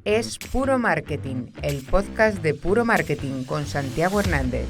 Es Puro Marketing, el podcast de Puro Marketing con Santiago Hernández.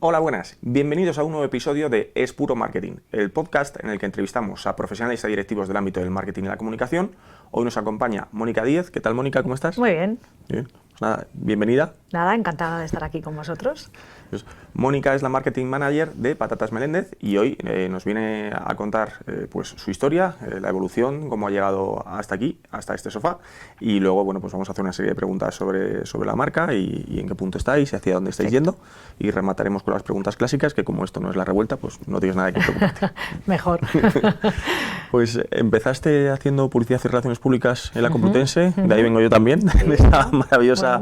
Hola, buenas. Bienvenidos a un nuevo episodio de Es Puro Marketing, el podcast en el que entrevistamos a profesionales y a directivos del ámbito del marketing y la comunicación. Hoy nos acompaña Mónica Díez. ¿Qué tal, Mónica? ¿Cómo estás? Muy bien. Bien. Pues nada, bienvenida. Nada, encantada de estar aquí con vosotros. Pues, Mónica es la Marketing Manager de Patatas Meléndez y hoy nos viene a contar pues, su historia, la evolución, cómo ha llegado hasta aquí, hasta este sofá. Y luego, bueno, pues vamos a hacer una serie de preguntas sobre la marca y en qué punto estáis y hacia dónde estáis yendo. Y remataremos con las preguntas clásicas, que como esto no es la revuelta, pues no tienes nada que preocuparte. Mejor. Pues empezaste haciendo publicidad y relaciones públicas en la Complutense, de ahí vengo yo también, de esta maravillosa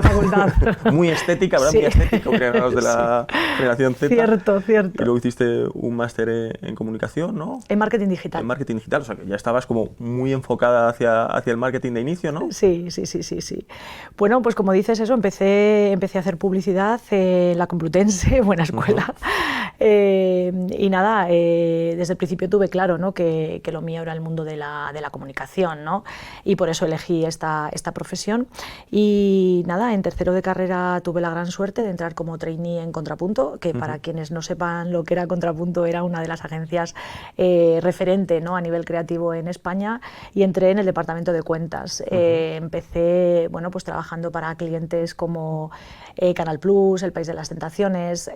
facultad. Muy estética, ¿verdad? Sí. Muy estética, creadores de la generación Z. Cierto. Y luego hiciste un máster en comunicación, ¿no? En marketing digital. En marketing digital, o sea que ya estabas como muy enfocada hacia el marketing de inicio, ¿no? Sí. Bueno, pues como dices eso, empecé a hacer publicidad en la Complutense, buena escuela. Y nada, desde el principio tuve claro, ¿no?, que lo mío era el mundo de la comunicación, ¿no? Y por eso elegí esta profesión. Y nada, en tercero de carrera tuve la gran suerte de entrar como trainee en Contrapunto, que para quienes no sepan lo que era Contrapunto, era una de las agencias referente, ¿no?, a nivel creativo en España, y entré en el departamento de cuentas. Empecé, bueno, pues trabajando para clientes como Canal Plus, El País de las Tentaciones,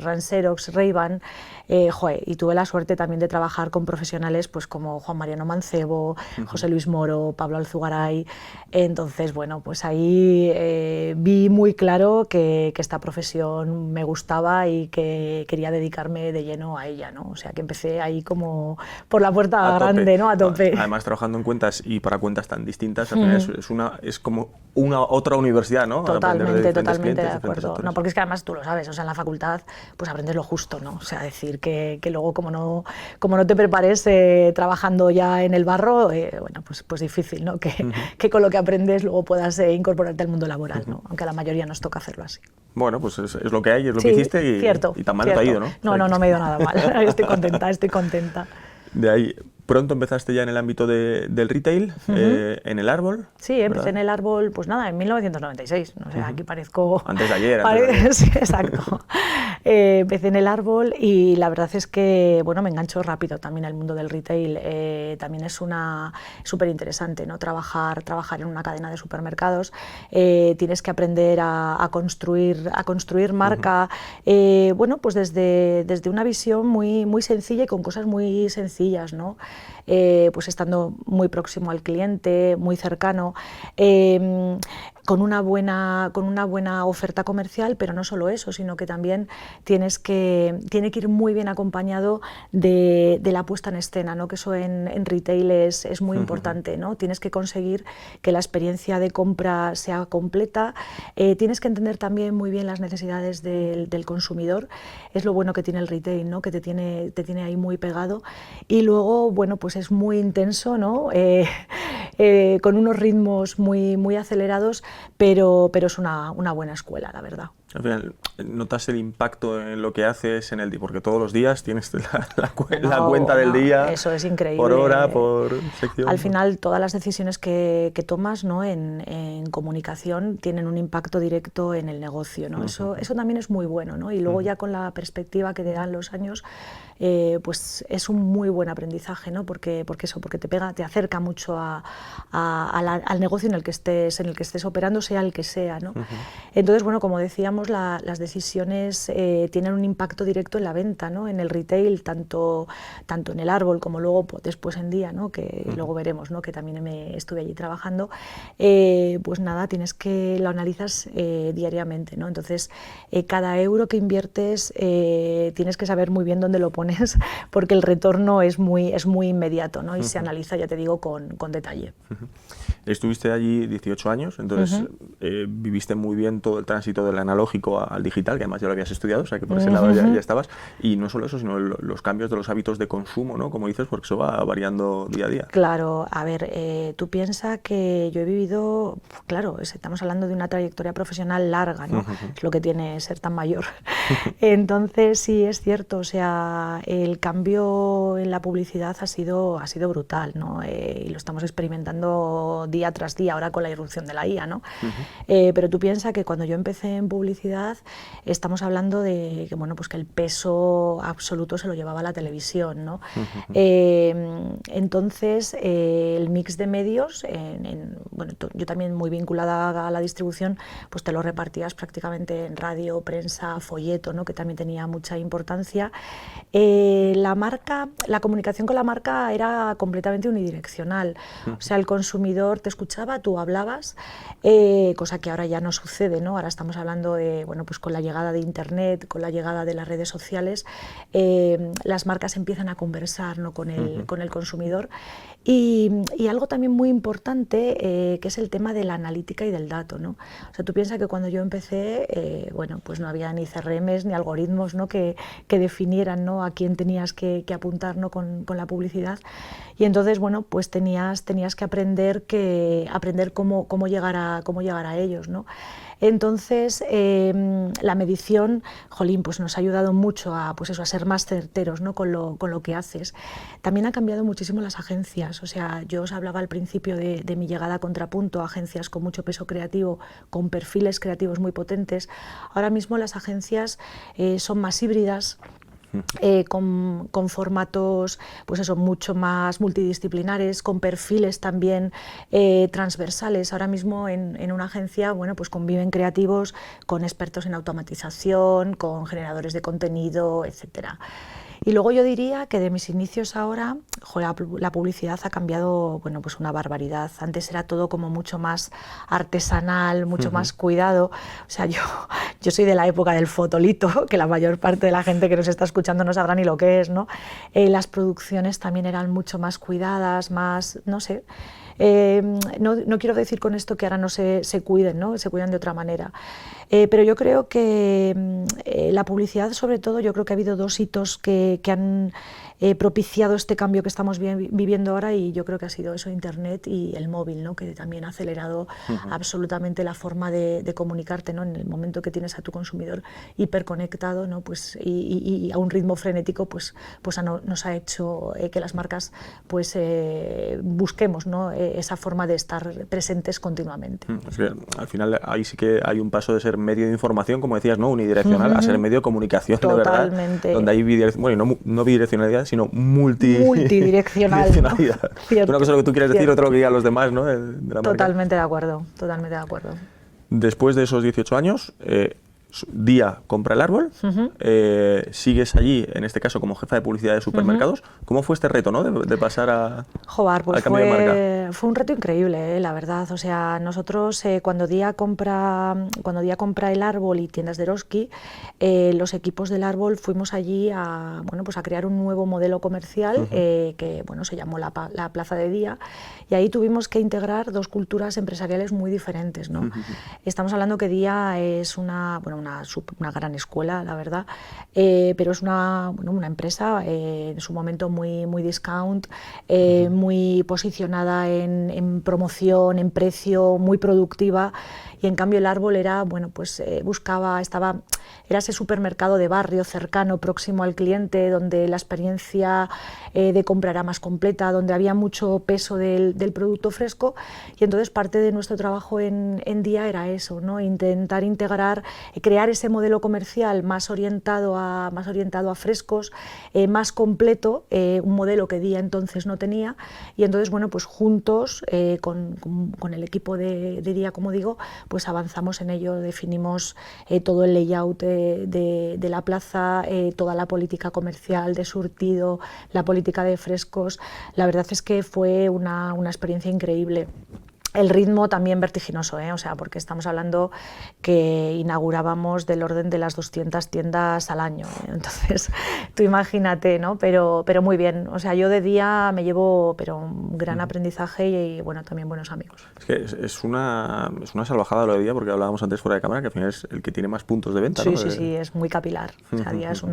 Ranserox, Ray-Ban, y tuve la suerte también de trabajar con profesionales pues como Juan Mariano Mancebo, José Luis Moro, Pablo Alzugaray. Entonces, bueno, pues ahí vi muy claro que esta profesión me gustaba y que quería dedicarme de lleno a ella, ¿no? O sea, que empecé ahí como por la puerta grande, ¿no? A tope. Además, trabajando en cuentas y para cuentas tan distintas, al final es como una otra universidad, ¿no? Totalmente de acuerdo. No, porque es que además tú lo sabes, o sea, en la facultad pues aprendes lo justo, ¿no? O sea, decir que luego como no te prepares trabajando ya en el barro, bueno, pues difícil, ¿no? Que con lo que aprendes luego puedas incorporarte al mundo laboral, ¿no? Aunque a la mayoría nos toca hacerlo así. Bueno, pues es lo que hay, es lo que hiciste y tan mal no te ha ido, ¿no? No me ha ido nada mal. Estoy contenta. De ahí, pronto empezaste ya en el ámbito del retail, en El Árbol. Sí, empecé en El Árbol, pues nada, en 1996. No sé, aquí parezco... Antes de ayer. Sí, exacto. Empecé en El Árbol y la verdad es que, bueno, me engancho rápido también al mundo del retail. También es súper interesante, ¿no? Trabajar en una cadena de supermercados. Tienes que aprender a construir marca, bueno, pues desde una visión muy sencilla y con cosas muy sencillas, ¿no? Pues estando muy próximo al cliente, muy cercano, con una buena oferta comercial, pero no solo eso, sino que también tiene que ir muy bien acompañado de la puesta en escena, ¿no? Que eso en retail es muy importante, ¿no? Tienes que conseguir que la experiencia de compra sea completa, tienes que entender también muy bien las necesidades del consumidor, es lo bueno que tiene el retail, ¿no? Que te tiene ahí muy pegado, y luego, bueno, pues es muy intenso, ¿no? Con unos ritmos muy acelerados, pero es una buena escuela, la verdad. Al final, ¿notas el impacto en lo que haces porque todos los días tienes la cuenta del día? Eso es increíble. Por hora, por sección. Al final, todas las decisiones que tomas, ¿no?, en comunicación tienen un impacto directo en el negocio, ¿no? Eso también es muy bueno, ¿no? Y luego ya con la perspectiva que te dan los años, pues es un muy buen aprendizaje, ¿no? Porque te acerca mucho al negocio en el que estés operando, sea el que sea, ¿no? Entonces, bueno, como decíamos, las decisiones tienen un impacto directo en la venta, ¿no? En el retail, tanto en El Árbol como luego después en Día, ¿no? Que luego veremos, ¿no? Que también estuve allí trabajando. Pues nada, lo analizas diariamente, ¿no? Entonces, cada euro que inviertes tienes que saber muy bien dónde lo pones, porque el retorno es muy inmediato, ¿no? Y se analiza, ya te digo, con detalle. Estuviste allí 18 años, entonces viviste muy bien todo el tránsito del analógico analógico al digital, que además ya lo habías estudiado, o sea que por ese lado ya estabas, y no solo eso, sino los cambios de los hábitos de consumo, ¿no? Como dices, porque eso va variando día a día. Claro, a ver, tú piensas que yo he vivido, claro, estamos hablando de una trayectoria profesional larga, ¿no? Es lo que tiene ser tan mayor. Entonces sí es cierto, o sea, el cambio en la publicidad ha sido brutal, ¿no? Y lo estamos experimentando día tras día ahora con la irrupción de la IA, ¿no? Pero tú piensas que cuando yo empecé en publicidad estamos hablando de que, bueno, pues que el peso absoluto se lo llevaba la televisión, ¿no? Entonces el mix de medios, bueno, yo también muy vinculada a la distribución, pues te lo repartías prácticamente en radio, prensa, folleto, ¿no? Que también tenía mucha importancia. La comunicación con la marca era completamente unidireccional, o sea, el consumidor te escuchaba, tú hablabas, cosa que ahora ya no sucede, ¿no? Ahora estamos hablando de, bueno, pues con la llegada de Internet, con la llegada de las redes sociales, las marcas empiezan a conversar, ¿no? con el consumidor. Y algo también muy importante, que es el tema de la analítica y del dato, ¿no? O sea, tú piensas que cuando yo empecé, bueno, pues no había ni CRMs ni algoritmos, ¿no? que definieran, ¿no? A quién tenías que apuntar, ¿no? con la publicidad. Y entonces, bueno, pues tenías que aprender cómo llegar a ellos, ¿no? Entonces, la medición, jolín, pues nos ha ayudado mucho a ser más certeros, ¿no? con lo que haces. También han cambiado muchísimo las agencias, o sea, yo os hablaba al principio de mi llegada a Contrapunto, agencias con mucho peso creativo, con perfiles creativos muy potentes. Ahora mismo las agencias son más híbridas, con formatos, pues eso, mucho más multidisciplinares, con perfiles también transversales. Ahora mismo en una agencia, bueno, pues conviven creativos con expertos en automatización, con generadores de contenido, etcétera. Y luego yo diría que de mis inicios ahora, la publicidad ha cambiado, bueno, pues una barbaridad. Antes era todo como mucho más artesanal, mucho más cuidado. O sea, yo soy de la época del fotolito, que la mayor parte de la gente que nos está escuchando no sabrá ni lo que es, ¿no? Las producciones también eran mucho más cuidadas, más, no sé. No quiero decir con esto que ahora no se cuiden, ¿no? Se cuidan de otra manera. Pero yo creo que la publicidad, sobre todo, yo creo que ha habido dos hitos que han propiciado este cambio que estamos viviendo ahora, y yo creo que ha sido eso, Internet y el móvil, ¿no? Que también ha acelerado absolutamente la forma de comunicarte, ¿no? En el momento que tienes a tu consumidor hiperconectado, ¿no? Pues, y a un ritmo frenético, pues nos ha hecho que las marcas pues busquemos, ¿no? Esa forma de estar presentes continuamente. Es que, al final ahí sí que hay un paso de ser medio de información, como decías, ¿no? Unidireccional, a ser medio de comunicación. Totalmente. De verdad, donde hay bueno, no bidireccionalidad, sino multidireccional. ¿no? Una cosa es lo que tú quieres decir, otra lo que digan los demás, ¿no? De la totalmente de acuerdo, totalmente de acuerdo. Después de esos 18 años, Día compra el árbol, sigues allí, en este caso como jefa de publicidad de supermercados. ¿Cómo fue este reto, ¿no? de pasar al cambio de marca? Fue un reto increíble, la verdad. O sea, nosotros cuando Día compra el árbol y tiendas de Eroski, los equipos del árbol fuimos allí a crear un nuevo modelo comercial que se llamó la Plaza de Día, y ahí tuvimos que integrar dos culturas empresariales muy diferentes, ¿no? Estamos hablando que Día es una gran escuela, la verdad, pero es una empresa en su momento muy discount, muy posicionada en promoción, en precio, muy productiva, y en cambio el árbol era, era ese supermercado de barrio cercano, próximo al cliente, donde la experiencia de compra era más completa, donde había mucho peso del producto fresco, y entonces parte de nuestro trabajo en Día era eso, ¿no? Intentar integrar, crear ese modelo comercial más orientado a frescos, más completo, un modelo que Día entonces no tenía, y entonces juntos con el equipo de Día, como digo, pues avanzamos en ello, definimos todo el layout de la plaza, toda la política comercial de surtido, la política de frescos. La verdad es que fue una experiencia increíble. El ritmo también vertiginoso, o sea, porque estamos hablando que inaugurábamos del orden de las 200 tiendas al año, Entonces, tú imagínate, ¿no? Pero muy bien, o sea, yo de día me llevo un gran aprendizaje y, bueno, también buenos amigos. Es que es una salvajada lo de día, porque hablábamos antes fuera de cámara, que al final es el que tiene más puntos de venta, Sí, ¿no? sí, es muy capilar, o sea, Día es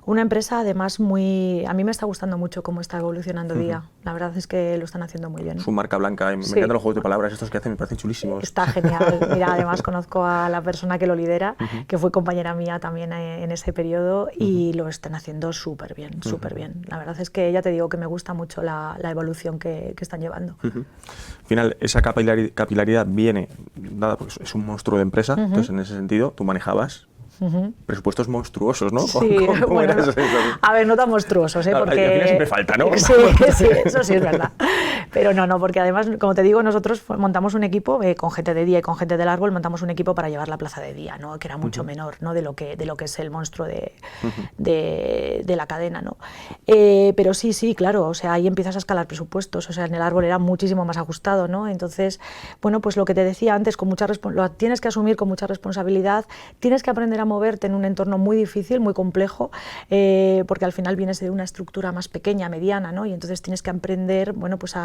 una empresa, además, muy... A mí me está gustando mucho cómo está evolucionando Día. La verdad es que lo están haciendo muy bien. Su marca blanca, me encantan los juegos de palabras estos que hacen, me parecen chulísimos. Está genial. Mira, además conozco a la persona que lo lidera, que fue compañera mía también en ese periodo, y lo están haciendo súper bien, súper bien. La verdad es que ya te digo que me gusta mucho la evolución que están llevando. Al final, esa capilaridad viene dada porque es un monstruo de empresa, entonces en ese sentido tú manejabas presupuestos monstruosos, ¿no? Sí, ¿Cómo era eso? A ver, no tan monstruosos, Claro, porque... al final siempre falta, ¿no? Sí, eso sí es verdad. Pero no, porque además, como te digo, nosotros montamos un equipo con gente de Día y con gente del árbol, montamos un equipo para llevar la plaza de Día, ¿no? Que era mucho menor, ¿no? de lo que es el monstruo de la cadena, ¿no? Pero sí, claro, o sea, ahí empiezas a escalar presupuestos, o sea, en el árbol era muchísimo más ajustado, ¿no? Entonces, bueno, pues lo que te decía antes, lo tienes que asumir con mucha responsabilidad, tienes que aprender a moverte en un entorno muy difícil, muy complejo, porque al final vienes de una estructura más pequeña, mediana, ¿no? Y entonces tienes que aprender, bueno, pues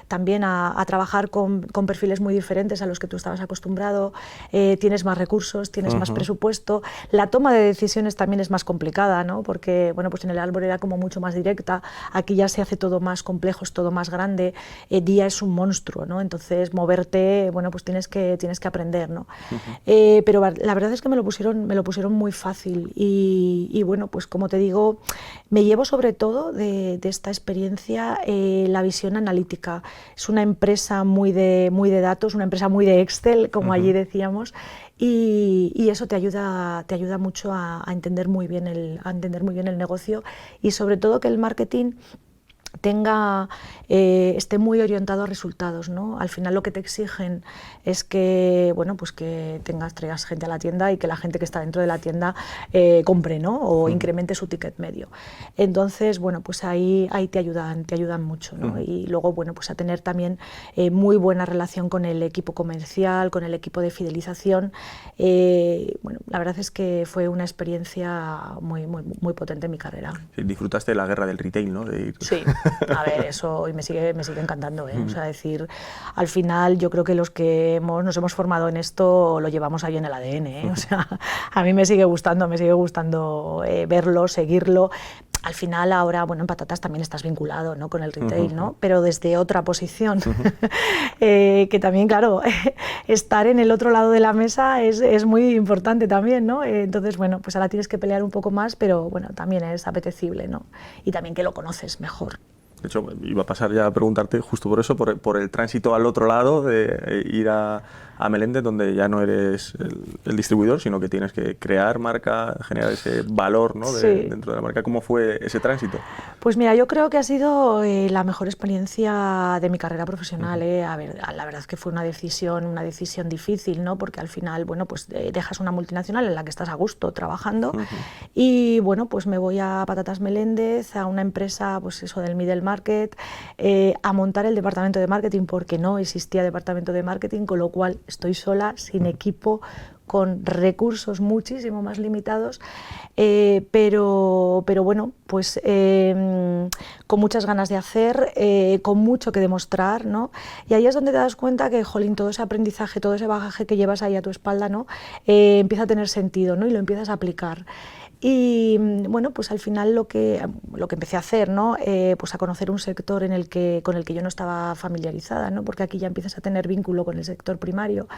también a trabajar con perfiles muy diferentes a los que tú estabas acostumbrado, tienes más recursos, tienes más presupuesto, la toma de decisiones también es más complicada, ¿no? Porque, bueno, pues en el árbol era como mucho más directa, aquí ya se hace todo más complejo, es todo más grande, Día es un monstruo, ¿no? Entonces moverte, bueno, pues tienes que aprender, ¿no? Pero la verdad es que me lo pusieron muy fácil y bueno, pues como te digo, me llevo sobre todo de esta experiencia la visión analítica. Es una empresa muy de datos, una empresa muy de Excel, como allí decíamos, y eso te ayuda mucho a entender muy bien el negocio y sobre todo que el marketing esté muy orientado a resultados, ¿no? Al final lo que te exigen es que, bueno, pues que traigas gente a la tienda y que la gente que está dentro de la tienda compre, ¿no? O incremente su ticket medio. Entonces, bueno, pues ahí te ayudan mucho, ¿no? Y luego, bueno, pues a tener también muy buena relación con el equipo comercial, con el equipo de fidelización. Bueno, la verdad es que fue una experiencia muy potente en mi carrera. Sí, disfrutaste de la guerra del retail, ¿no? Sí. A ver, eso hoy me sigue encantando, O sea, decir, al final yo creo que los que nos hemos formado en esto lo llevamos ahí en el ADN, O sea, a mí me sigue gustando verlo, seguirlo. Al final ahora, bueno, en Patatas también estás vinculado, ¿no? Con el retail, ¿no? Pero desde otra posición, que también, claro, estar en el otro lado de la mesa es muy importante también, ¿no? Entonces, bueno, pues ahora tienes que pelear un poco más, pero bueno, también es apetecible, ¿no? Y también que lo conoces mejor. De hecho, iba a pasar ya a preguntarte justo por eso, por el tránsito al otro lado, de ir a Meléndez, donde ya no eres el distribuidor, sino que tienes que crear marca, generar ese valor, ¿no? Dentro de la marca. ¿Cómo fue ese tránsito? Pues mira, yo creo que ha sido la mejor experiencia de mi carrera profesional. A ver, la verdad es que fue una decisión difícil, ¿no? Porque al final, bueno, pues dejas una multinacional en la que estás a gusto trabajando y, bueno, pues me voy a Patatas Meléndez, a una empresa, pues eso, del middle market, a montar el departamento de marketing, porque no existía departamento de marketing, con lo cual estoy sola, sin equipo, con recursos muchísimo más limitados, pero bueno, pues con muchas ganas de hacer, con mucho que demostrar, ¿no? Y ahí es donde te das cuenta que, jolín, todo ese aprendizaje, todo ese bagaje que llevas ahí a tu espalda, ¿no? Empieza a tener sentido, ¿no? Y lo empiezas a aplicar. Y bueno, pues al final lo que empecé a hacer, ¿no? Pues a conocer un sector con el que yo no estaba familiarizada, ¿no? Porque aquí ya empiezas a tener vínculo con el sector primario.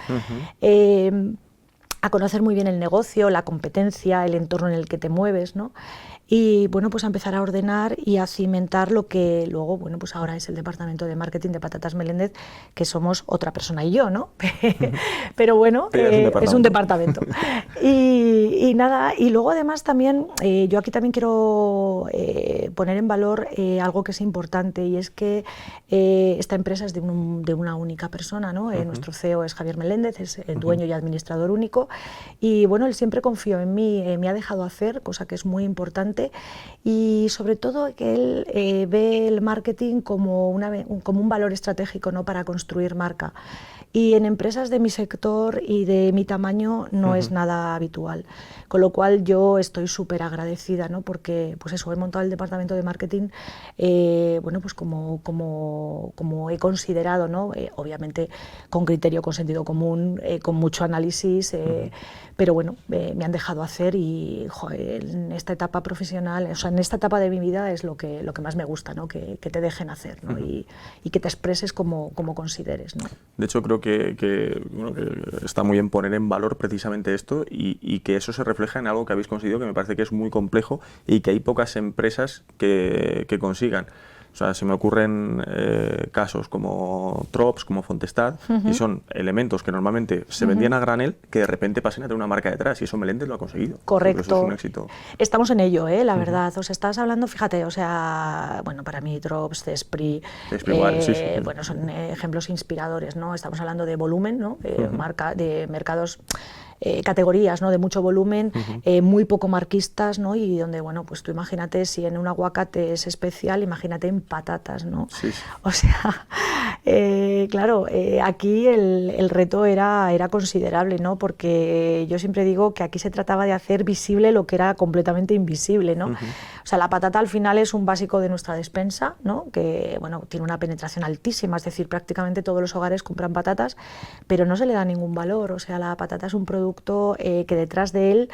A conocer muy bien el negocio, la competencia, el entorno en el que te mueves, ¿no? Y bueno, pues a empezar a ordenar y a cimentar lo que luego, bueno, pues ahora es el departamento de marketing de Patatas Meléndez, que somos otra persona y yo, ¿no? Pero bueno, es un departamento. Y nada, y luego además también, yo aquí también quiero poner en valor algo que es importante, y es que esta empresa es de una única persona, ¿no? Nuestro CEO es Javier Meléndez, es el dueño y administrador único, y bueno, él siempre confió en mí, me ha dejado hacer, cosa que es muy importante, importante, y sobre todo que él ve el marketing como un valor estratégico, ¿no?, para construir marca. Y en empresas de mi sector y de mi tamaño no es nada habitual, con lo cual yo estoy súper agradecida, ¿no?, porque pues eso, he montado el departamento de marketing bueno, pues como he considerado, ¿no?, obviamente con criterio, con sentido común, con mucho análisis, pero bueno, me han dejado hacer, y joder, en esta etapa profesional, o sea, en esta etapa de mi vida es lo que más me gusta, ¿no?, que te dejen hacer, ¿no?, y que te expreses como consideres, ¿no? De hecho, creo que está muy bien poner en valor precisamente esto, y que eso se refleja en algo que habéis conseguido, que me parece que es muy complejo y que hay pocas empresas que consigan. O sea, se me ocurren casos como Trops, como Fontestad, y son elementos que normalmente se vendían a granel, que de repente pasen a tener una marca detrás, y eso Melendez lo ha conseguido. Correcto. Eso es un éxito. Estamos en ello, la verdad. O sea, estás hablando, fíjate, o sea, bueno, para mí Trops, Cespri, igual, sí. bueno, son ejemplos inspiradores, ¿no? Estamos hablando de volumen, ¿no?, marca, de mercados, categorías, ¿no?, de mucho volumen, muy poco marquistas, ¿no?, y donde, bueno, pues tú imagínate, si en un aguacate es especial, imagínate en patatas, ¿no? Sí. O sea, claro, aquí el reto era considerable, ¿no?, porque yo siempre digo que aquí se trataba de hacer visible lo que era completamente invisible, ¿no? O sea, la patata al final es un básico de nuestra despensa, ¿no?, que, bueno, tiene una penetración altísima, es decir, prácticamente todos los hogares compran patatas, pero no se le da ningún valor. O sea, la patata es un producto que detrás de él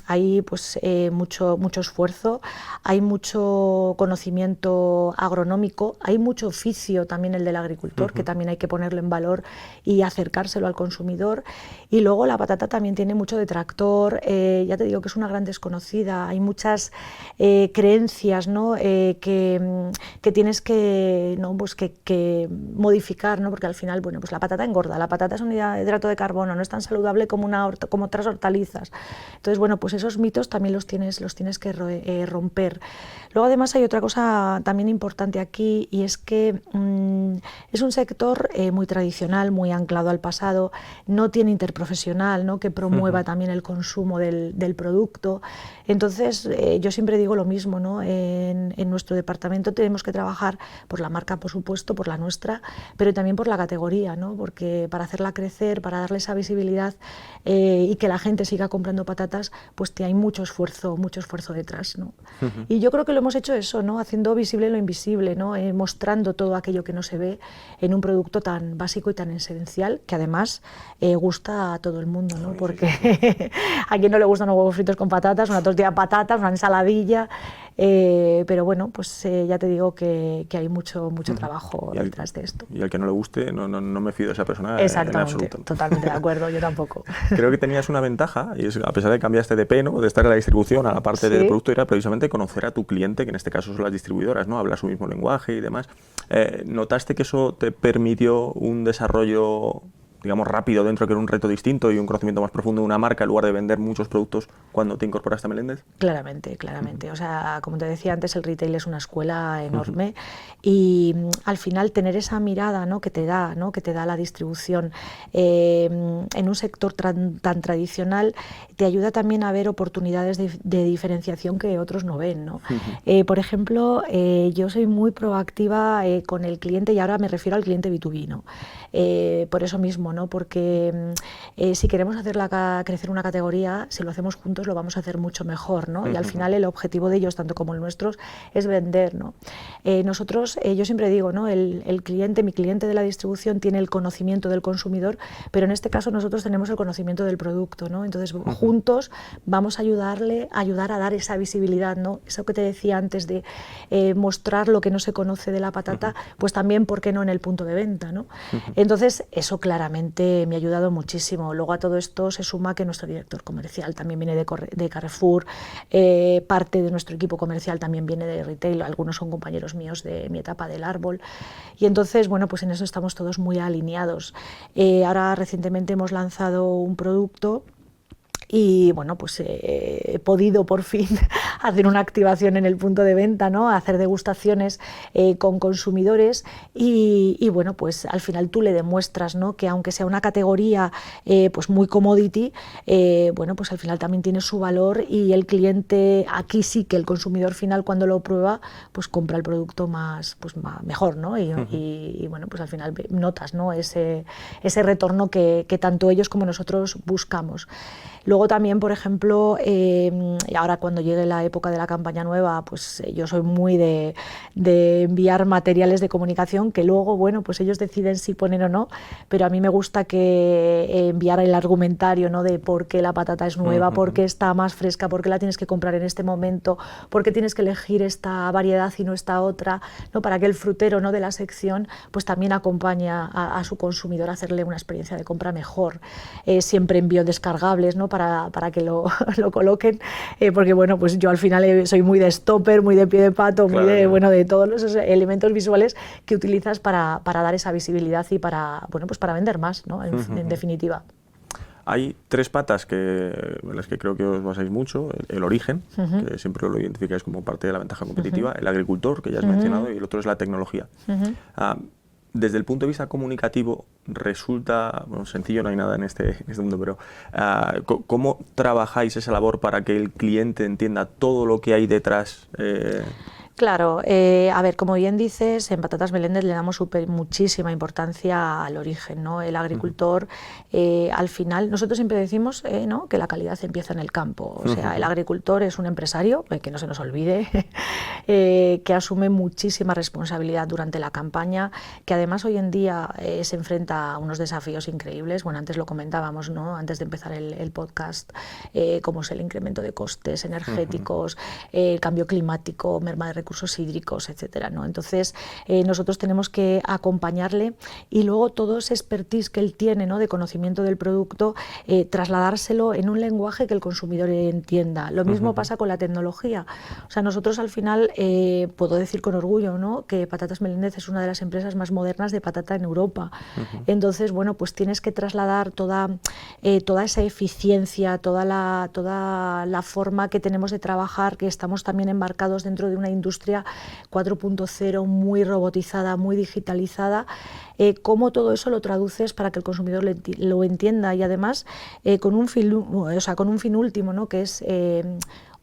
hay pues mucho esfuerzo, hay mucho conocimiento agronómico, hay mucho oficio también el del agricultor, que también hay que ponerlo en valor y acercárselo al consumidor. Y luego la patata también tiene mucho detractor, ya te digo que es una gran desconocida, hay muchas creencias, ¿no?, que tienes que, ¿no?, pues que modificar, ¿no?, porque al final, bueno, pues la patata engorda, la patata es un hidrato de carbono, no es tan saludable como otras hortalizas. Entonces, bueno, pues esos mitos también los tienes que romper. Luego, además, hay otra cosa también importante aquí, y es que es un sector muy tradicional, muy anclado al pasado, no tiene interprofesional, ¿no?, que promueva también el consumo del producto. Entonces, yo siempre digo lo mismo, ¿no?, en nuestro departamento tenemos que trabajar por la marca, por supuesto, por la nuestra, pero también por la categoría, ¿no?, porque para hacerla crecer, para darle esa visibilidad y que la gente siga comprando patatas, pues hay mucho esfuerzo detrás, ¿no? Y yo creo que lo hemos hecho eso, ¿no?, haciendo visible lo invisible, ¿no?, mostrando todo aquello que no se ve en un producto tan básico y tan esencial, que además gusta a todo el mundo, ¿no?, porque a quien no le gustan los huevos fritos con patatas, una tortilla de patatas, una ensaladilla, pero bueno, pues ya te digo que hay mucho trabajo detrás de esto. Y al que no le guste, no me fío de esa persona en absoluto. Totalmente de acuerdo, yo tampoco. Creo que tenías una ventaja, y es, a pesar de que cambiaste de PNO, de estar en la distribución a la parte del producto, era precisamente conocer a tu cliente, que en este caso son las distribuidoras, ¿no?, hablar su mismo lenguaje y demás. ¿Notaste que eso te permitió un desarrollo, digamos, rápido dentro, que era un reto distinto y un conocimiento más profundo de una marca, en lugar de vender muchos productos cuando te incorporaste a Melendez? Claramente. O sea, como te decía antes, el retail es una escuela enorme, y al final tener esa mirada, ¿no?, que te da la distribución en un sector tan tradicional, te ayuda también a ver oportunidades de diferenciación que otros no ven, ¿no? Por ejemplo, yo soy muy proactiva con el cliente, y ahora me refiero al cliente B2B, ¿no? Por eso mismo, ¿no?, porque si queremos crecer una categoría, si lo hacemos juntos lo vamos a hacer mucho mejor, ¿no? Y al final el objetivo de ellos, tanto como el nuestro, es vender, ¿no? Nosotros, yo siempre digo, ¿no?, mi cliente de la distribución tiene el conocimiento del consumidor, pero en este caso nosotros tenemos el conocimiento del producto, ¿no? Entonces juntos vamos a ayudar a dar esa visibilidad, ¿no? Eso que te decía antes de mostrar lo que no se conoce de la patata, pues también, ¿por qué no?, en el punto de venta, ¿no? Entonces, eso claramente me ha ayudado muchísimo. Luego a todo esto se suma que nuestro director comercial también viene de Carrefour, parte de nuestro equipo comercial también viene de retail, algunos son compañeros míos de mi etapa del árbol, y entonces, bueno, pues en eso estamos todos muy alineados. Ahora recientemente hemos lanzado un producto y bueno, pues he podido por fin hacer una activación en el punto de venta, ¿no? Hacer degustaciones con consumidores y bueno, pues al final tú le demuestras, ¿no? Que aunque sea una categoría pues muy commodity, bueno, pues al final también tiene su valor y el cliente, aquí sí que el consumidor final cuando lo prueba, pues compra el producto mejor, ¿no? Y bueno, pues al final notas, ¿no? Ese retorno que tanto ellos como nosotros buscamos. Luego también, por ejemplo, ahora cuando llegue la época de la campaña nueva, pues yo soy muy de enviar materiales de comunicación que luego, bueno, pues ellos deciden si ponen o no, pero a mí me gusta que enviar el argumentario, ¿no? De por qué la patata es nueva, por qué está más fresca, por qué la tienes que comprar en este momento, por qué tienes que elegir esta variedad y no esta otra, ¿no? Para que el frutero, ¿no? De la sección pues también acompaña a su consumidor a hacerle una experiencia de compra mejor. Siempre envío descargables, ¿no? Para que lo coloquen, porque bueno, pues yo al final soy muy de stopper, muy de pie de pato, muy de, bueno, de todos los elementos visuales que utilizas para dar esa visibilidad y para, bueno, pues para vender más, ¿no? En definitiva. Hay 3 patas en las que creo que os basáis mucho: el origen, que siempre lo identificáis como parte de la ventaja competitiva, el agricultor, que ya has mencionado, y el otro es la tecnología. Desde el punto de vista comunicativo resulta, bueno, sencillo, no hay nada en este mundo, pero ¿cómo trabajáis esa labor para que el cliente entienda todo lo que hay detrás? Claro, a ver, como bien dices, en Patatas Meléndez le damos muchísima importancia al origen, ¿no? El agricultor, al final, nosotros siempre decimos, ¿no? Que la calidad empieza en el campo. O sea, el agricultor es un empresario, que no se nos olvide, que asume muchísima responsabilidad durante la campaña, que además hoy en día se enfrenta a unos desafíos increíbles. Bueno, antes lo comentábamos, ¿no? Antes de empezar el podcast, como es el incremento de costes energéticos, el cambio climático, merma de recursos hídricos, etcétera, ¿no? Entonces, nosotros tenemos que acompañarle y luego todo ese expertise que él tiene, ¿no? De conocimiento del producto, trasladárselo en un lenguaje que el consumidor entienda. Lo mismo pasa con la tecnología. O sea, nosotros al final, puedo decir con orgullo, ¿no? Que Patatas Meléndez es una de las empresas más modernas de patata en Europa. Entonces, bueno, pues tienes que trasladar toda esa eficiencia, toda la forma que tenemos de trabajar, que estamos también embarcados dentro de una industria 4.0 muy robotizada, muy digitalizada, cómo todo eso lo traduces para que el consumidor lo entienda y además con un fin último, ¿no? Que es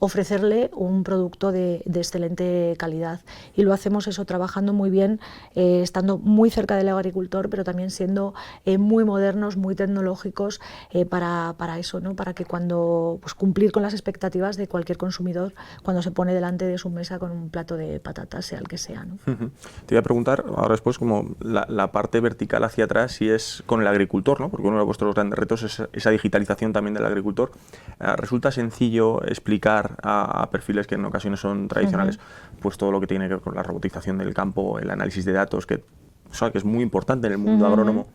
ofrecerle un producto de excelente calidad. Y lo hacemos eso trabajando muy bien, estando muy cerca del agricultor, pero también siendo muy modernos, muy tecnológicos para eso, ¿no? Para que pues cumplir con las expectativas de cualquier consumidor cuando se pone delante de su mesa con un plato de patatas, sea el que sea, ¿no? Te voy a preguntar ahora después como la parte vertical hacia atrás, si es con el agricultor, ¿no? Porque uno de vuestros grandes retos es esa digitalización también del agricultor. ¿Resulta sencillo explicar a perfiles que en ocasiones son tradicionales, pues todo lo que tiene que ver con la robotización del campo, el análisis de datos, que es muy importante en el mundo agrónomo?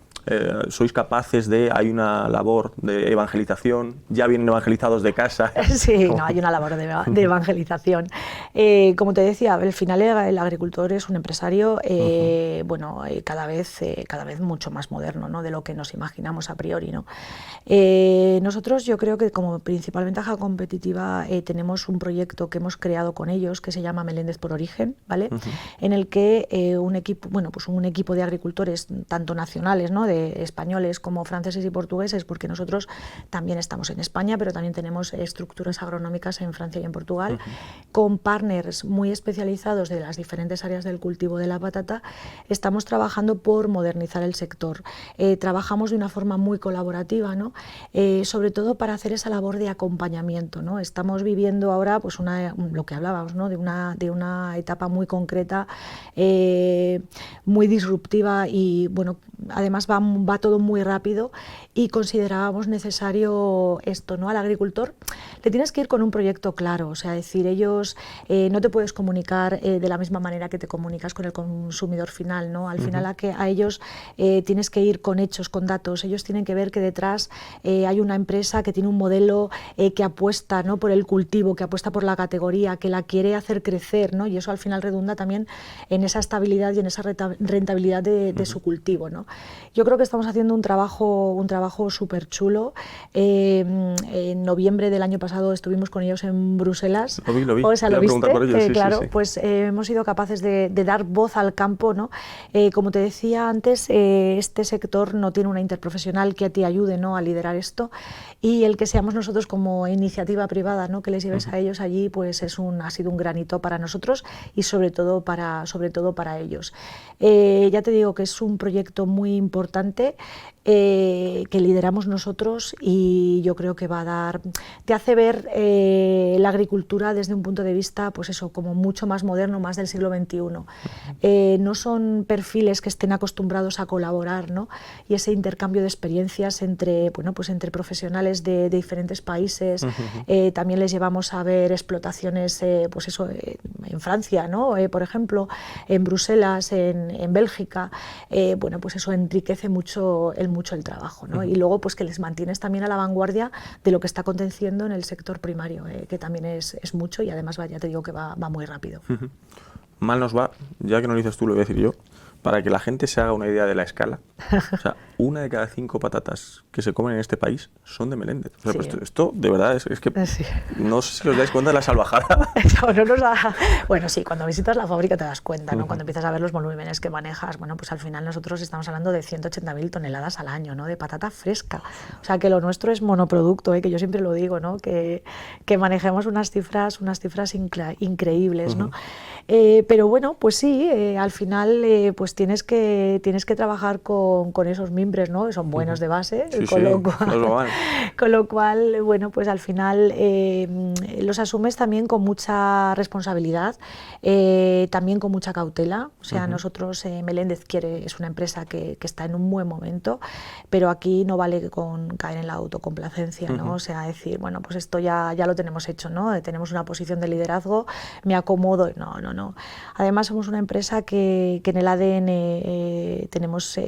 ¿Sois capaces hay una labor de evangelización? ¿Ya vienen evangelizados de casa? Sí, no, hay una labor de evangelización. Como te decía, al final el agricultor es un empresario bueno, cada vez mucho más moderno, ¿no? De lo que nos imaginamos a priori, ¿no? Nosotros, yo creo que como principal ventaja competitiva tenemos un proyecto que hemos creado con ellos que se llama Meléndez por Origen, ¿vale? En el que un equipo de agricultores tanto nacionales, ¿no? De españoles como franceses y portugueses, porque nosotros también estamos en España, pero también tenemos estructuras agronómicas en Francia y en Portugal, con partners muy especializados de las diferentes áreas del cultivo de la patata. Estamos trabajando por modernizar el sector. Trabajamos de una forma muy colaborativa, ¿no? Sobre todo para hacer esa labor de acompañamiento, ¿no? Estamos viviendo ahora pues lo que hablábamos, ¿no? de una etapa muy concreta, muy disruptiva y bueno, además va todo muy rápido y considerábamos necesario esto, ¿no? Al agricultor le tienes que ir con un proyecto claro, o sea, decir, ellos no te puedes comunicar de la misma manera que te comunicas con el consumidor final, ¿no? Al final a ellos tienes que ir con hechos, con datos, ellos tienen que ver que detrás hay una empresa que tiene un modelo que apuesta, ¿no? Por el cultivo, que apuesta por la categoría, que la quiere hacer crecer, ¿no? Y eso al final redunda también en esa estabilidad y en esa rentabilidad de su cultivo, ¿no? Yo creo que estamos haciendo un trabajo súper chulo. en noviembre del año pasado estuvimos con ellos en Bruselas. Lo vi. O sea, lo viste, por ello. Sí, claro, sí. pues hemos sido capaces de dar voz al campo, ¿no? Como te decía antes, este sector no tiene una interprofesional que te ayude, ¿no?, a liderar esto, y el que seamos nosotros como iniciativa privada, ¿no?, que les lleves a ellos allí, pues ha sido un gran hito para nosotros y sobre todo para ellos. Ya te digo que es un proyecto muy importante que lideramos nosotros, y yo creo que te hace ver la agricultura desde un punto de vista, pues eso, como mucho más moderno, más del siglo XXI. No son perfiles que estén acostumbrados a colaborar, ¿no?, y ese intercambio de experiencias entre profesionales de diferentes países. También les llevamos a ver explotaciones, pues eso, en Francia, ¿no?, por ejemplo, en Bruselas, en Bélgica. Pues eso enriquece mucho el trabajo, ¿no? Y luego pues que les mantienes también a la vanguardia de lo que está aconteciendo en el sector primario, que también es mucho, y además ya te digo que va muy rápido. Mal nos va, ya que no lo dices tú, lo voy a decir yo, para que la gente se haga una idea de la escala. O sea, 1 de cada 5 patatas que se comen en este país son de Meléndez. O sea, Sí. pues esto de verdad es que Sí. no sé si os dais cuenta de la salvajada. Bueno, sí, cuando visitas la fábrica te das cuenta, ¿no? Cuando empiezas a ver los volúmenes que manejas, pues al final nosotros estamos hablando de 180.000 toneladas al año, ¿no?, de patata fresca. O sea, que lo nuestro es monoproducto, que yo siempre lo digo, ¿no?, que manejemos unas cifras increíbles, ¿no? Pero bueno, pues sí, al final pues tienes que trabajar con esos mimbres, ¿no?, que son buenos de base, Sí, con lo cual, bueno, pues al final los asumes también con mucha responsabilidad, también con mucha cautela. O sea, nosotros, Meléndez es una empresa que está en un buen momento, pero aquí no vale con caer en la autocomplacencia, ¿no? O sea, decir, bueno, pues esto ya lo tenemos hecho, ¿no? Tenemos una posición de liderazgo, me acomodo. No. Además, somos una empresa que en el ADN tenemos,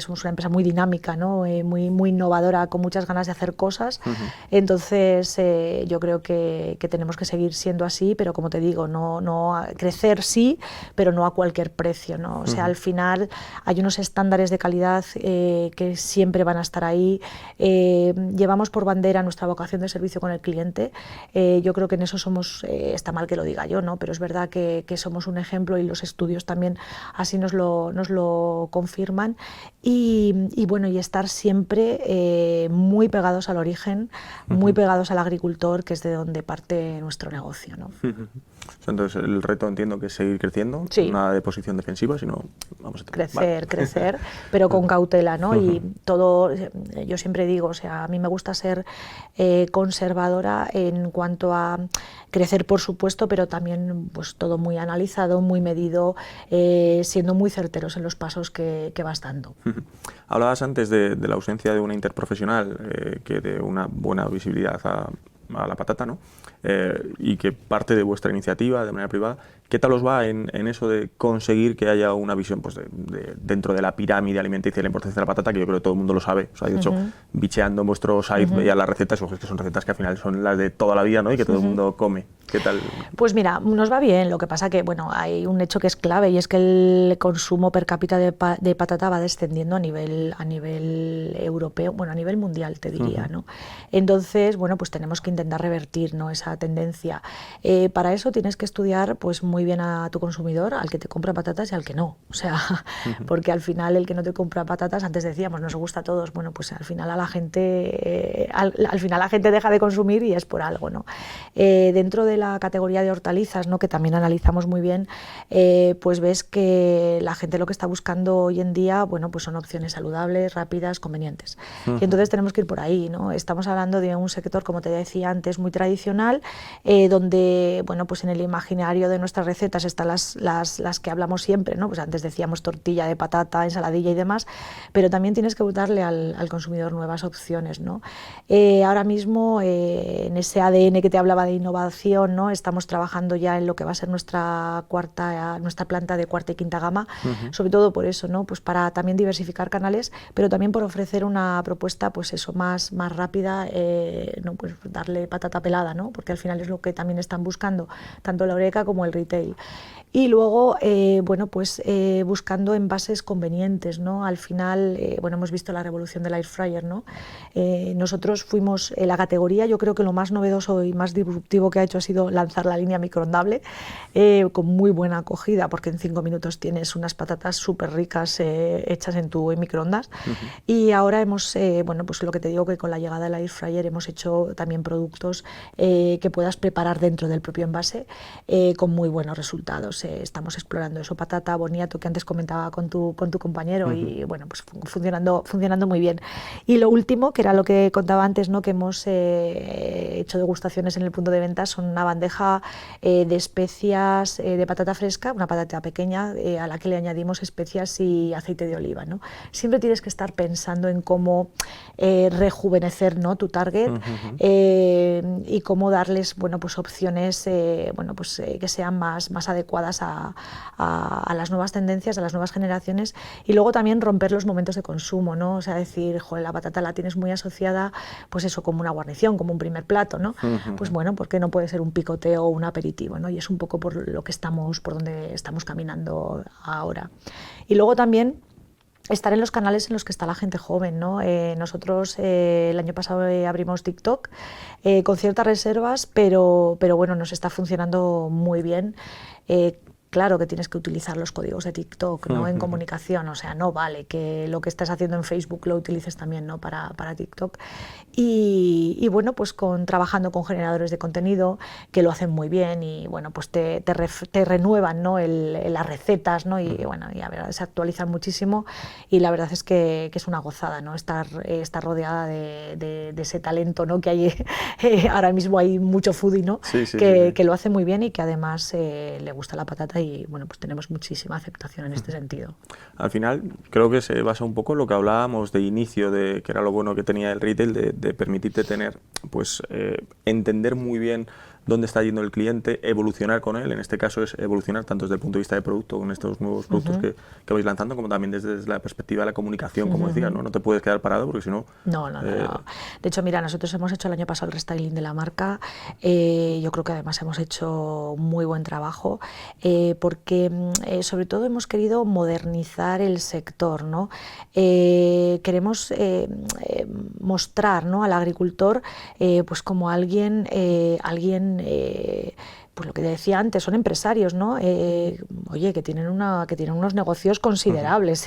somos una empresa muy dinámica, ¿no? Muy innovadora, con muchas ganas de hacer cosas. Entonces, yo creo que tenemos que seguir siendo así, pero como te digo, no crecer sí, pero no a cualquier precio, ¿no? O sea, al final hay unos estándares de calidad que siempre van a estar ahí. Llevamos por bandera nuestra vocación de servicio con el cliente. Yo creo que en eso somos, está mal que lo diga yo, ¿no?, pero es verdad que somos un ejemplo, y los estudios también así nos lo confirman. Y bueno, y estar siempre muy pegados al origen, muy pegados al agricultor, que es de donde parte nuestro negocio, ¿no? Entonces el reto, entiendo, que es seguir creciendo, Sí. nada de posición defensiva, sino vamos a Crecer, pero con cautela, ¿no? Y todo, yo siempre digo, o sea, a mí me gusta ser conservadora en cuanto a crecer, por supuesto, pero también pues todo muy analizado, muy medido, siendo muy certeros en los pasos que vas dando. Hablabas antes de la ausencia de una interprofesional que dé una buena visibilidad a la patata, ¿no? Y que parte de vuestra iniciativa de manera privada. ¿Qué tal os va en eso de conseguir que haya una visión, pues, dentro de la pirámide alimenticia de la importancia de la patata, que yo creo que todo el mundo lo sabe? O sea, de hecho, bicheando en vuestro site veía las recetas, y que son recetas que al final son las de toda la vida, ¿no?, y que todo el mundo come. ¿Qué tal? Pues mira, nos va bien. Lo que pasa que, bueno, hay un hecho que es clave, y es que el consumo per cápita de patata va descendiendo a nivel europeo, bueno, a nivel mundial, te diría, ¿no? Entonces, bueno, pues tenemos que intentar revertir, ¿no?, esa tendencia. Para eso tienes que estudiar, pues, muy bien a tu consumidor, al que te compra patatas y al que no. O sea, porque al final el que no te compra patatas, antes decíamos, nos gusta a todos. Bueno, pues al final a la gente, al final la gente deja de consumir, y es por algo, ¿no? Dentro de la categoría de hortalizas, ¿no?, que también analizamos muy bien, pues ves que la gente lo que está buscando hoy en día, bueno, pues son opciones saludables, rápidas, convenientes. Y entonces tenemos que ir por ahí, ¿no? Estamos hablando de un sector, como te decía antes, muy tradicional, donde, bueno, pues en el imaginario de nuestras recetas están las que hablamos siempre, ¿no? Pues antes decíamos tortilla de patata, ensaladilla y demás, pero también tienes que darle al consumidor nuevas opciones, ¿no? Ahora mismo, en ese ADN que te hablaba de innovación, ¿no?, estamos trabajando ya en lo que va a ser nuestra planta de cuarta y quinta gama, sobre todo por eso, ¿no?, pues para también diversificar canales, pero también por ofrecer una propuesta, pues eso, más rápida, no, pues darle patata pelada, ¿no?, porque al final es lo que también están buscando tanto la Horeca como el retail. y luego bueno, pues buscando envases convenientes, ¿no? Al final, bueno, hemos visto la revolución del air fryer, ¿no? Nosotros fuimos la categoría, yo creo que lo más novedoso y más disruptivo que ha hecho ha sido lanzar la línea microondable, con muy buena acogida, porque en 5 minutos tienes unas patatas súper ricas hechas en tu microondas. Y ahora hemos, bueno, pues lo que te digo, que con la llegada del air fryer hemos hecho también productos que puedas preparar dentro del propio envase con muy buenos resultados. Estamos explorando eso, patata boniato, que antes comentaba con tu compañero, y bueno, pues funcionando muy bien. Y lo último, que era lo que contaba antes, ¿no? Que hemos hecho degustaciones en el punto de venta, son una bandeja de especias de patata fresca, una patata pequeña a la que le añadimos especias y aceite de oliva, ¿no? Siempre tienes que estar pensando en cómo rejuvenecer, ¿no? Tu target, y cómo darles, bueno, pues opciones bueno, pues, que sean más adecuadas a las nuevas tendencias, a las nuevas generaciones, y luego también romper los momentos de consumo, ¿no? O sea, decir, joder, la patata la tienes muy asociada, pues eso, como una guarnición, como un primer plato, ¿no? Pues bueno, ¿por qué no puede ser un picoteo o un aperitivo, ¿no? Y es un poco por lo que por donde estamos caminando ahora. Y luego también estar en los canales en los que está la gente joven, ¿no? Nosotros el año pasado abrimos TikTok con ciertas reservas, pero bueno, nos está funcionando muy bien. Claro que tienes que utilizar los códigos de TikTok, ¿no? En comunicación, o sea, no vale que lo que estás haciendo en Facebook lo utilices también, ¿no? para TikTok. Y bueno, pues trabajando con generadores de contenido que lo hacen muy bien, y bueno, pues te renuevan, ¿no? Las recetas, ¿no? Y bueno, y a ver, se actualizan muchísimo, y la verdad es que es una gozada, ¿no? Estar rodeada de ese talento, ¿no? Que hay ahora mismo, hay mucho foodie, ¿no? Que lo hace muy bien, y que además le gusta la patata, y bueno, pues tenemos muchísima aceptación en este sentido. Al final creo que se basa un poco en lo que hablábamos de inicio, que era lo bueno que tenía el retail, de permitirte tener, pues entender muy bien dónde está yendo el cliente, evolucionar con él. En este caso es evolucionar tanto desde el punto de vista de producto, con estos nuevos productos que vais lanzando, como también desde la perspectiva de la comunicación, como decías, ¿no? No te puedes quedar parado, porque si no... No. De hecho, mira, nosotros hemos hecho el año pasado el restyling de la marca. Yo creo que además hemos hecho muy buen trabajo, porque sobre todo hemos querido modernizar el sector, ¿no? Queremos mostrar, ¿no? Al agricultor pues como alguien pues lo que decía antes, son empresarios, ¿no? Oye, que tienen unos negocios considerables.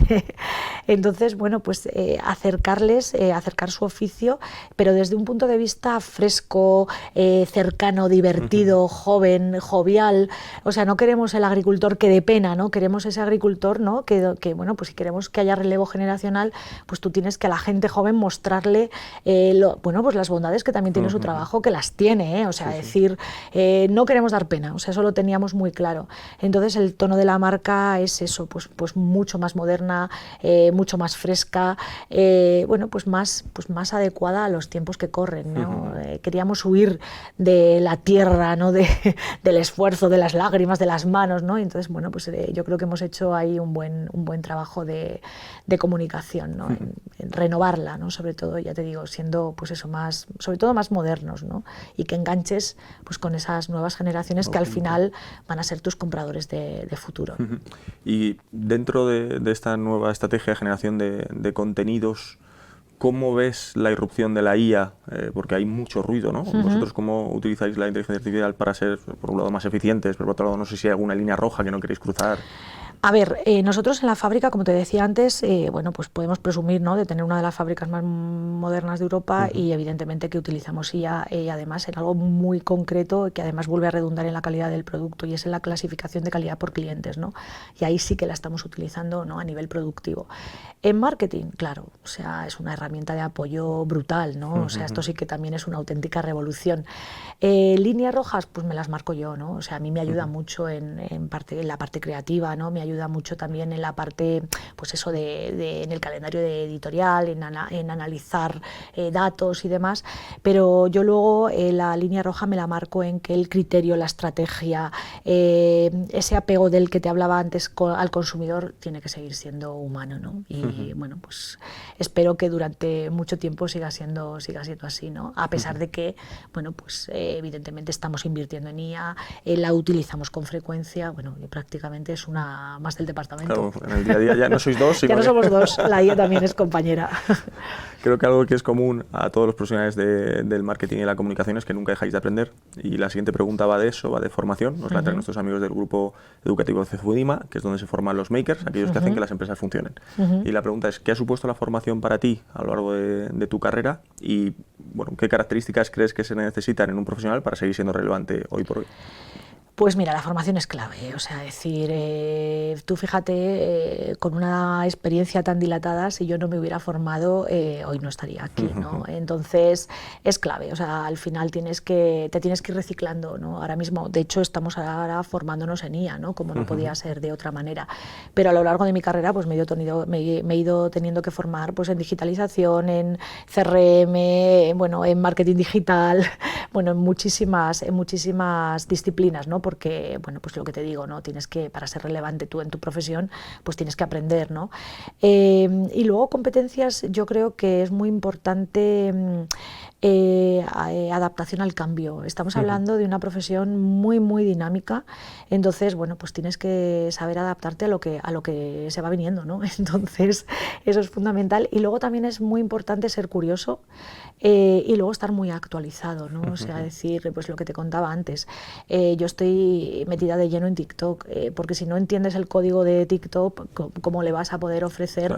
Entonces, bueno, pues acercar su oficio, pero desde un punto de vista fresco, cercano, divertido, joven, jovial. O sea, no queremos el agricultor que dé pena, ¿no? Queremos ese agricultor, ¿no? Que bueno, pues si queremos que haya relevo generacional, pues tú tienes que a la gente joven mostrarle, bueno, pues las bondades que también tiene su trabajo, que las tiene, ¿eh? O sea, decir, no queremos dar pena, o sea, eso lo teníamos muy claro. Entonces el tono de la marca es eso, pues mucho más moderna, mucho más fresca, bueno, pues más adecuada a los tiempos que corren, ¿no? Queríamos huir de la tierra, ¿no? Del esfuerzo, de las lágrimas, de las manos, ¿no? Entonces, bueno, pues yo creo que hemos hecho ahí un buen trabajo de comunicación, ¿no? En renovarla, ¿no? Sobre todo, ya te digo, siendo pues eso, sobre todo más modernos, ¿no? Y que enganches pues con esas nuevas generaciones que al final van a ser tus compradores de futuro. Y dentro de esta nueva estrategia de generación de contenidos, ¿cómo ves la irrupción de la IA? Porque hay mucho ruido, ¿no? ¿Vosotros cómo utilizáis la inteligencia artificial para ser, por un lado, más eficientes, pero por otro lado, no sé si hay alguna línea roja que no queréis cruzar? A ver, nosotros en la fábrica, como te decía antes, bueno, pues podemos presumir, ¿no? De tener una de las fábricas más modernas de Europa, y evidentemente que utilizamos IA además en algo muy concreto, que además vuelve a redundar en la calidad del producto, y es en la clasificación de calidad por clientes, ¿no? Y ahí sí que la estamos utilizando, ¿no? A nivel productivo. En marketing, claro, o sea, es una herramienta de apoyo brutal, ¿no? O sea, esto sí que también es una auténtica revolución. Líneas rojas, pues me las marco yo, ¿no? O sea, a mí me ayuda mucho en la parte creativa, ¿no? Me ayuda ayuda mucho también en la parte, pues eso, en el calendario de editorial, en analizar datos y demás, pero yo luego la línea roja me la marco en que el criterio, la estrategia, ese apego del que te hablaba antes al consumidor tiene que seguir siendo humano, ¿no? Y bueno, pues espero que durante mucho tiempo siga siendo así, ¿no? A pesar de que, bueno, pues evidentemente estamos invirtiendo en IA, la utilizamos con frecuencia, bueno, y prácticamente es una más del departamento. Claro, en el día a día ya no sois dos, ya no somos dos, la IA también es compañera. Creo que algo que es común a todos los profesionales del marketing y la comunicación es que nunca dejáis de aprender. Y la siguiente pregunta va de eso, va de formación. Nos la traen nuestros amigos del grupo educativo CFUDIMA, que es donde se forman los makers, aquellos que hacen que las empresas funcionen. Y la pregunta es, ¿qué ha supuesto la formación para ti a lo largo de tu carrera? Y bueno, ¿qué características crees que se necesitan en un profesional para seguir siendo relevante hoy por hoy? Pues mira, la formación es clave, o sea, decir, tú fíjate, con una experiencia tan dilatada, si yo no me hubiera formado, hoy no estaría aquí, ¿no? Entonces, es clave, o sea, al final te tienes que ir reciclando, ¿no? Ahora mismo, de hecho, estamos ahora formándonos en IA, ¿no? Como no podía ser de otra manera, pero a lo largo de mi carrera, pues me he ido teniendo que formar, pues en digitalización, en CRM, bueno, en marketing digital, bueno, en muchísimas disciplinas, ¿no? Porque, bueno, pues lo que te digo, ¿no? Tienes que, para ser relevante tú en tu profesión, pues tienes que aprender, ¿no? Y luego competencias, yo creo que es muy importante adaptación al cambio. Estamos hablando de una profesión muy, muy dinámica, entonces, bueno, pues tienes que saber adaptarte a lo que se va viniendo, ¿no? Entonces, eso es fundamental. Y luego también es muy importante ser curioso y luego estar muy actualizado, ¿no? O sea, decir, pues lo que te contaba antes, yo estoy metida de lleno en TikTok, porque si no entiendes el código de TikTok, ¿cómo le vas a poder ofrecer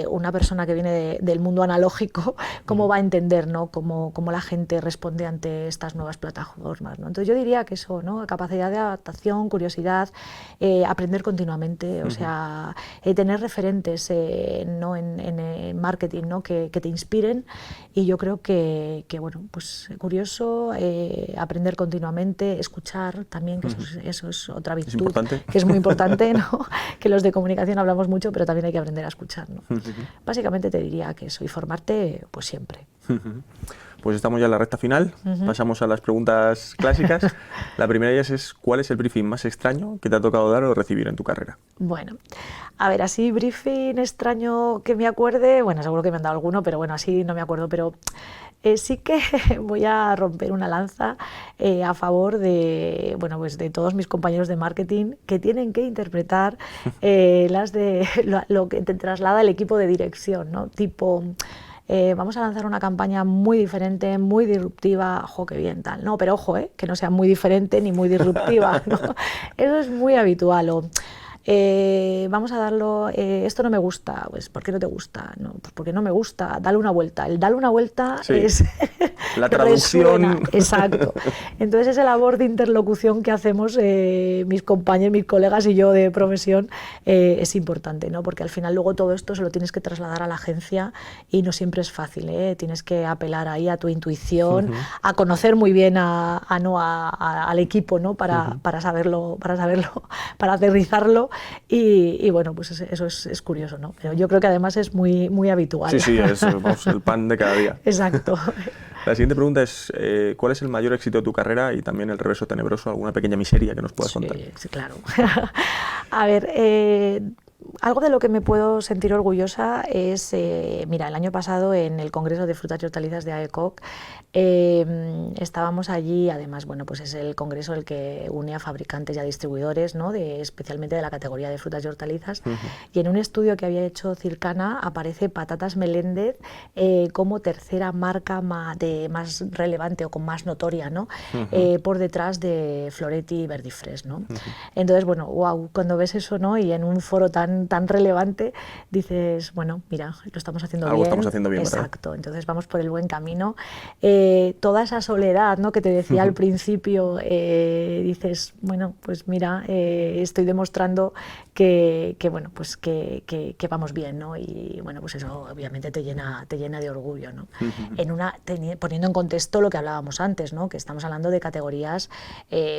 una persona que viene del mundo analógico, cómo va a entender, ¿no? Cómo la gente responde ante estas nuevas plataformas, ¿no? Entonces yo diría que eso, ¿no? Capacidad de adaptación, curiosidad, aprender continuamente, o sea, tener referentes ¿no? en marketing, ¿no? que te inspiren, y yo creo que bueno, pues curioso, aprender continuamente, escuchar también, que eso es otra virtud, que es muy importante, ¿no? Que los de comunicación hablamos mucho, pero también hay que aprender a escuchar, ¿no? Básicamente te diría que eso, y formarte pues siempre. Pues estamos ya en la recta final, pasamos a las preguntas clásicas. La primera de ellas es, ¿cuál es el briefing más extraño que te ha tocado dar o recibir en tu carrera? Bueno, a ver, así briefing extraño que me acuerde, bueno, seguro que me han dado alguno, pero bueno, así no me acuerdo, pero sí que voy a romper una lanza a favor de, bueno, pues de todos mis compañeros de marketing que tienen que interpretar lo que te traslada el equipo de dirección, ¿no? Tipo, vamos a lanzar una campaña muy diferente, muy disruptiva, ojo, qué bien, tal, no, pero ojo, que no sea muy diferente ni muy disruptiva, ¿no? Eso es muy habitual. Vamos a darlo, esto no me gusta, pues ¿por qué no te gusta? No, pues porque no me gusta, dale una vuelta. El dale una vuelta sí. Es la traducción. Resuena. Exacto. Entonces esa labor de interlocución que hacemos mis compañeros, mis colegas y yo de profesión es importante, ¿no? Porque al final luego todo esto se lo tienes que trasladar a la agencia y no siempre es fácil, ¿eh? Tienes que apelar ahí a tu intuición, a conocer muy bien al equipo, ¿no? Para saberlo, para aterrizarlo. Y bueno, pues eso es curioso, ¿no? Pero yo creo que además es muy, muy habitual. Sí, es el pan de cada día. Exacto. La siguiente pregunta es, ¿cuál es el mayor éxito de tu carrera y también el reverso tenebroso, alguna pequeña miseria que nos puedas contar? Sí, claro. A ver, algo de lo que me puedo sentir orgullosa es, mira, el año pasado en el Congreso de Frutas y Hortalizas de AECOC estábamos allí, además, bueno, pues es el congreso el que une a fabricantes y a distribuidores, ¿no? especialmente de la categoría de frutas y hortalizas, y en un estudio que había hecho Circana aparece Patatas Meléndez como tercera marca más relevante o con más notoria, ¿no? Por detrás de Floretti y Verdifresh, ¿no? Entonces, bueno, wow, cuando ves eso, ¿no? Y en un foro tan tan relevante, dices, bueno, mira, lo estamos haciendo Algo bien. estamos haciendo bien, ¿verdad? Exacto, entonces vamos por el buen camino. Toda esa soledad, ¿no?, que te decía al principio, dices, bueno, pues mira, estoy demostrando que bueno, pues que vamos bien, ¿no? Y bueno, pues eso obviamente te llena de orgullo, ¿no? Poniendo en contexto lo que hablábamos antes, ¿no?, que estamos hablando de categorías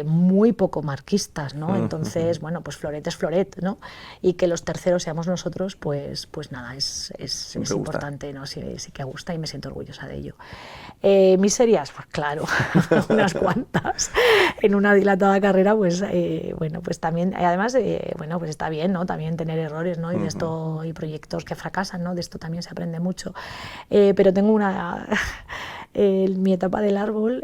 muy poco marquistas, ¿no? Entonces, bueno, pues floret es floret, ¿no? Y que los terceros seamos nosotros, pues nada, es importante, ¿no? Sí que gusta y me siento orgullosa de ello. Miserias, pues claro, unas cuantas. En una dilatada carrera, pues bueno, pues también, además, bueno, pues está bien, ¿no?, también tener errores, ¿no? Y de esto, y proyectos que fracasan, ¿no? De esto también se aprende mucho. Pero tengo una... mi etapa del árbol,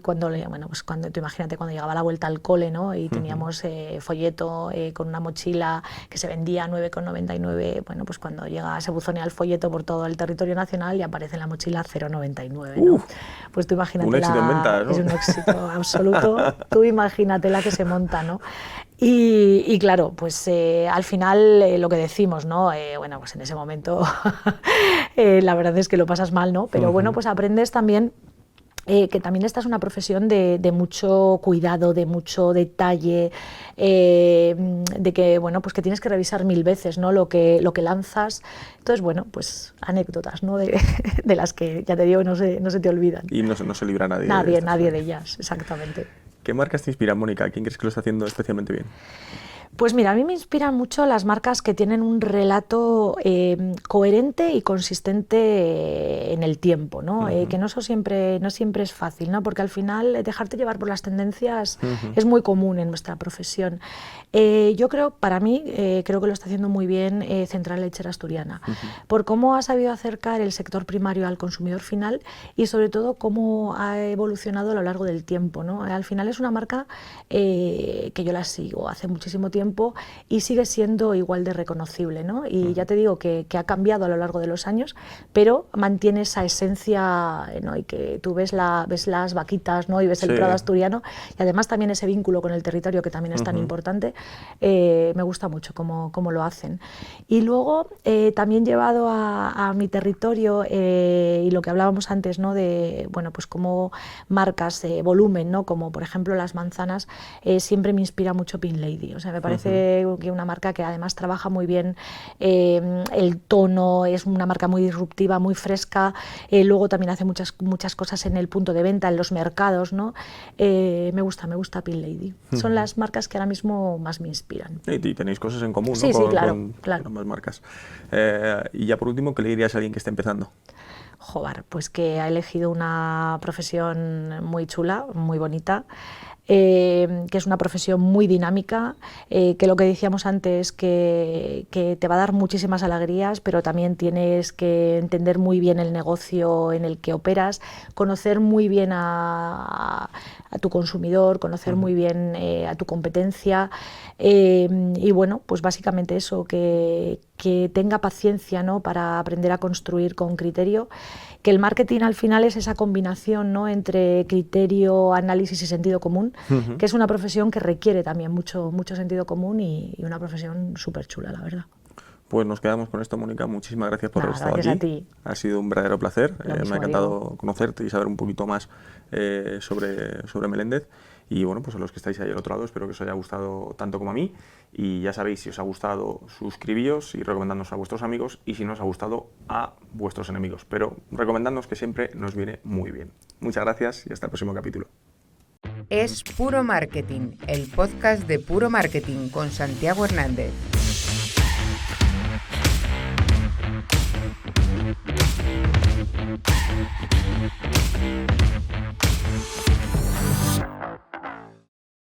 bueno, pues tú imagínate cuando llegaba la vuelta al cole, ¿no?, y teníamos folleto con una mochila que se vendía a 9,99, bueno, pues cuando se buzonea el folleto por todo el territorio nacional y aparece en la mochila 0,99, ¿no? Pues tú imagínate, un éxito en ventas, ¿no? Es un éxito absoluto, tú imagínate la que se monta, ¿no? Y claro, pues al final lo que decimos, ¿no? Bueno, pues en ese momento la verdad es que lo pasas mal, ¿no? Pero bueno, pues aprendes también que también esta es una profesión de mucho cuidado, de mucho detalle, de que, bueno, pues que tienes que revisar 1000 veces, ¿no?, lo que lanzas. Entonces, bueno, pues anécdotas, ¿no?, de las que, ya te digo, no se te olvidan. Y no se libra nadie. Nadie de ellas, exactamente. ¿Qué marcas te inspiran, Mónica? ¿Quién crees que lo está haciendo especialmente bien? Pues mira, a mí me inspiran mucho las marcas que tienen un relato coherente y consistente en el tiempo, ¿no? Que no siempre es fácil, ¿no? Porque al final dejarte llevar por las tendencias es muy común en nuestra profesión. Yo creo, para mí, creo que lo está haciendo muy bien Central Lechera Asturiana, por cómo ha sabido acercar el sector primario al consumidor final y sobre todo cómo ha evolucionado a lo largo del tiempo, ¿no? Al final es una marca que yo la sigo hace muchísimo tiempo y sigue siendo igual de reconocible, ¿no? Y ya te digo que ha cambiado a lo largo de los años, pero mantiene esa esencia, ¿no? Y que tú ves las vaquitas, ¿no?, y ves el Prado asturiano, y además también ese vínculo con el territorio que también es tan importante. Me gusta mucho cómo lo hacen. Y luego también llevado a mi territorio y lo que hablábamos antes, ¿no?, de, bueno, pues como marcas volumen, ¿no?, como por ejemplo las manzanas, siempre me inspira mucho Pink Lady. O sea, me parece que una marca que además trabaja muy bien el tono, es una marca muy disruptiva, muy fresca, luego también hace muchas cosas en el punto de venta, en los mercados, ¿no? Me gusta Pink Lady. Son las marcas que ahora mismo más me inspiran. Y tenéis cosas en común, ¿no? Sí, claro. Con ambas marcas. Y ya por último, ¿qué le dirías a alguien que esté empezando? Joder, pues que ha elegido una profesión muy chula, muy bonita, que es una profesión muy dinámica, que lo que decíamos antes, que te va a dar muchísimas alegrías, pero también tienes que entender muy bien el negocio en el que operas, conocer muy bien a tu consumidor, conocer muy bien a tu competencia, y bueno, pues básicamente eso, que tenga paciencia, ¿no?, para aprender a construir con criterio, que el marketing al final es esa combinación, ¿no?, entre criterio, análisis y sentido común, que es una profesión que requiere también mucho sentido común y una profesión súper chula, la verdad. Pues nos quedamos con esto, Mónica. Muchísimas gracias por haber estado aquí. Gracias a ti. Ha sido un verdadero placer. Lo mismo, me ha encantado Diego. conocerte y saber un poquito más sobre Meléndez. Y bueno, pues a los que estáis ahí al otro lado, espero que os haya gustado tanto como a mí. Y ya sabéis, si os ha gustado, suscribíos y recomendadnos a vuestros amigos. Y si no os ha gustado, a vuestros enemigos. Pero recomendadnos, que siempre nos viene muy bien. Muchas gracias y hasta el próximo capítulo. Es Puro Marketing, el podcast de Puro Marketing con Santiago Hernández.